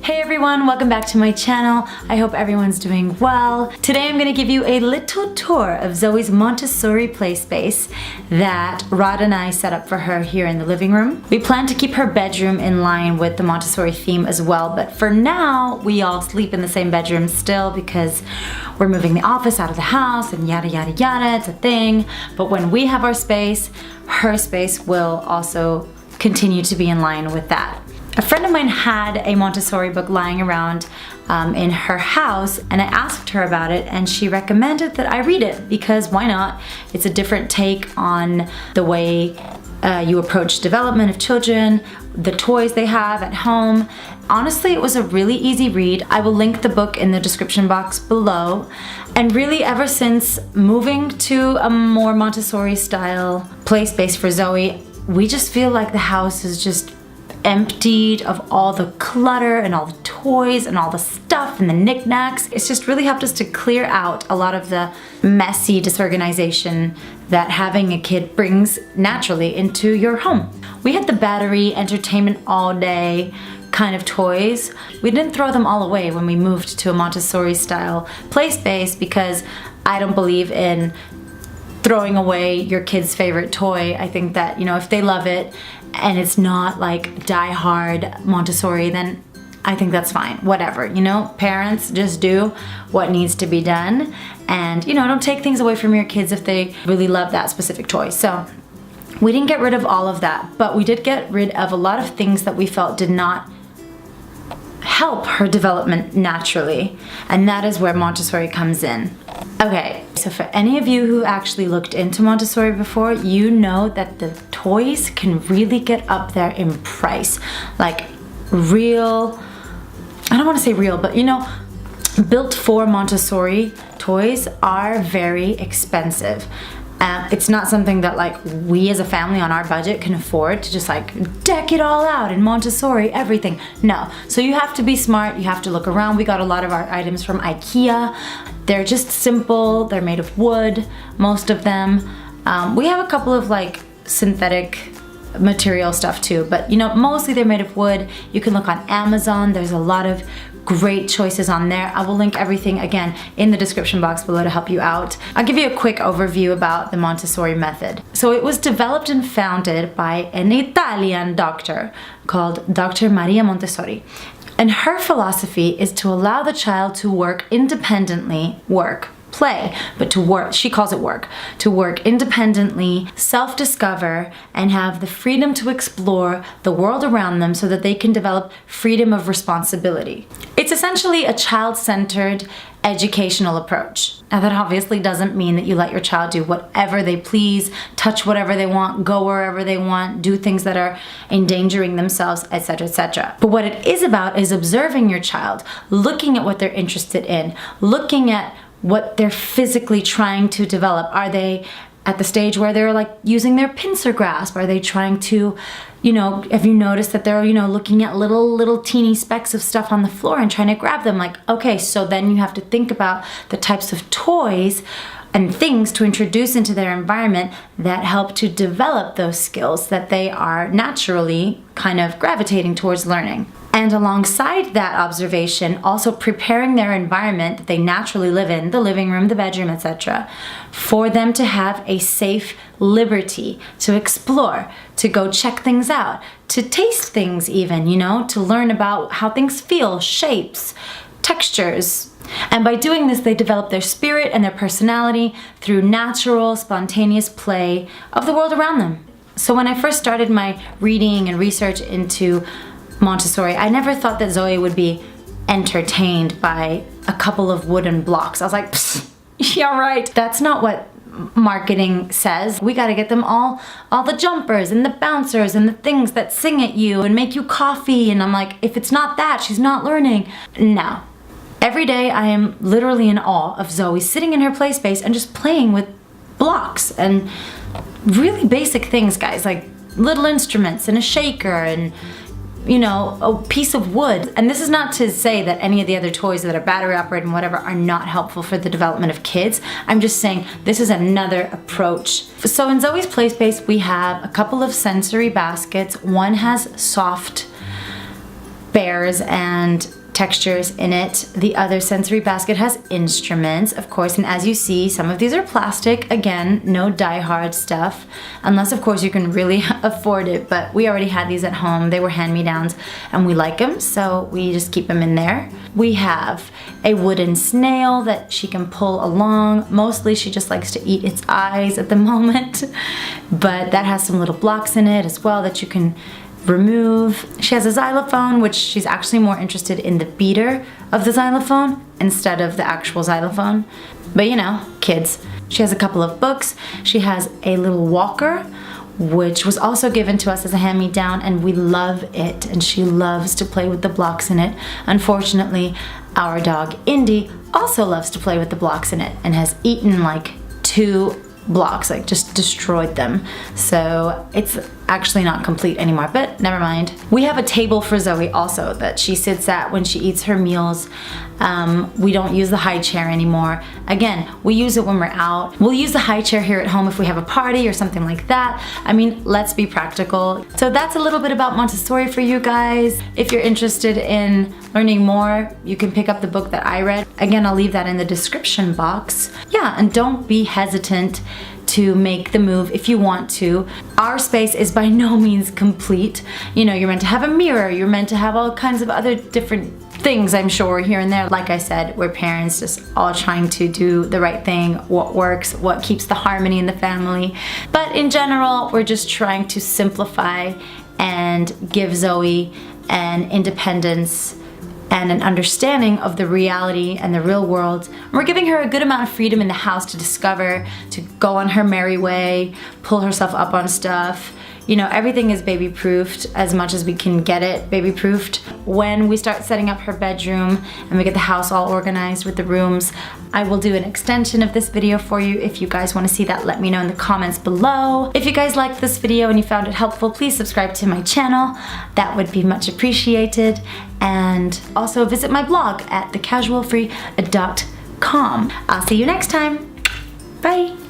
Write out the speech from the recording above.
Hey everyone, welcome back to my channel. I hope everyone's doing well. Today I'm going to give you a little tour of Zoe's Montessori play space that Rod and I set up for her here in the living room. We plan to keep her bedroom in line with the Montessori theme as well, but for now we all sleep in the same bedroom still because we're moving the office out of the house and yada yada yada, it's a thing. But when we have our space, her space will also continue to be in line with that. A friend of mine had a Montessori book lying around in her house, and I asked her about it and she recommended that I read it because why not? It's a different take on the way you approach development of children, the toys they have at home. Honestly, it was a really easy read. I will link the book in the description box below. And really ever since moving to a more Montessori style play space for Zoe, we just feel like the house is just emptied of all the clutter and all the toys and all the stuff and the knickknacks. It's just really helped us to clear out a lot of the messy disorganization that having a kid brings naturally into your home. We had the battery, entertainment all day kind of toys. We didn't throw them all away when we moved to a Montessori style play space because I don't believe in throwing away your kid's favorite toy. I think that, you know, if they love it and it's not like die-hard Montessori, then I think that's fine. Whatever, you know, parents just do what needs to be done, and you know, don't take things away from your kids if they really love that specific toy. So we didn't get rid of all of that, but we did get rid of a lot of things that we felt did not help her development naturally, and that is where Montessori comes in. Okay, so for any of you who actually looked into Montessori before, you know that the toys can really get up there in price. Like real, I don't want to say real, but you know, built for Montessori toys are very expensive. It's not something that like we as a family on our budget can afford to just like deck it all out in Montessori, everything. No, so you have to be smart, you have to look around. We got a lot of our items from IKEA. They're just simple, they're made of wood, most of them. We have a couple of like synthetic material stuff too, but you know, mostly they're made of wood. You can look on Amazon, there's a lot of great choices on there. I will link everything again in the description box below to help you out. I'll give you a quick overview about the Montessori method. So it was developed and founded by an Italian doctor called Dr. Maria Montessori. And her philosophy is to allow the child to work independently, play, but to work, she calls it work, to work independently, self-discover, and have the freedom to explore the world around them so that they can develop freedom of responsibility. It's essentially a child-centered educational approach. Now that obviously doesn't mean that you let your child do whatever they please, touch whatever they want, go wherever they want, do things that are endangering themselves, etc., etc. But what it is about is observing your child, looking at what they're interested in, looking at what they're physically trying to develop. Are they at the stage where they're like using their pincer grasp? Are they trying to, you know, have you noticed that they're, you know, looking at little teeny specks of stuff on the floor and trying to grab them? Like, okay, so then you have to think about the types of toys and things to introduce into their environment that help to develop those skills that they are naturally kind of gravitating towards learning. And alongside that observation, also preparing their environment that they naturally live in, the living room, the bedroom, etc., for them to have a safe liberty to explore, to go check things out, to taste things even, you know, to learn about how things feel, shapes, textures. And by doing this, they develop their spirit and their personality through natural, spontaneous play of the world around them. So when I first started my reading and research into Montessori, I never thought that Zoe would be entertained by a couple of wooden blocks. I was like, yeah, right. That's not what marketing says. We gotta get them all the jumpers and the bouncers and the things that sing at you and make you coffee. And I'm like, if it's not that, she's not learning. No. Every day I am literally in awe of Zoe sitting in her play space and just playing with blocks and really basic things, guys, like little instruments and a shaker and, you know, a piece of wood. And this is not to say that any of the other toys that are battery operated and whatever are not helpful for the development of kids. I'm just saying this is another approach. So in Zoe's play space, we have a couple of sensory baskets. One has soft bears and textures in it. The other sensory basket has instruments, of course, and as you see, some of these are plastic. Again, no die-hard stuff, unless of course you can really afford it, but we already had these at home. They were hand-me-downs and we like them, so we just keep them in there. We have a wooden snail that she can pull along. Mostly she just likes to eat its eyes at the moment, but that has some little blocks in it as well that you can remove. She has a xylophone, which she's actually more interested in the beater of the xylophone instead of the actual xylophone. But you know, kids. She has a couple of books. She has a little walker, which was also given to us as a hand-me-down, and we love it, and she loves to play with the blocks in it. Unfortunately, our dog Indy also loves to play with the blocks in it and has eaten like 2 blocks, like just destroyed them. So it's actually not complete anymore, but never mind. We have a table for Zoe also that she sits at when she eats her meals. We don't use the high chair anymore. Again, we use it when we're out. We'll use the high chair here at home if we have a party or something like that. I mean, let's be practical. So that's a little bit about Montessori for you guys. If you're interested in learning more, you can pick up the book that I read. Again, I'll leave that in the description box. Yeah, and don't be hesitant to make the move if you want to. Our space is by no means complete. You know, you're meant to have a mirror, you're meant to have all kinds of other different things, I'm sure, here and there. Like I said, we're parents just all trying to do the right thing, what works, what keeps the harmony in the family. But in general, we're just trying to simplify and give Zoe an independence and an understanding of the reality and the real world. And we're giving her a good amount of freedom in the house to discover, to go on her merry way, pull herself up on stuff. You know, everything is baby-proofed as much as we can get it baby-proofed. When we start setting up her bedroom and we get the house all organized with the rooms, I will do an extension of this video for you. If you guys want to see that, let me know in the comments below. If you guys liked this video and you found it helpful, please subscribe to my channel. That would be much appreciated. And also visit my blog at thecasualfree.com. I'll see you next time. Bye.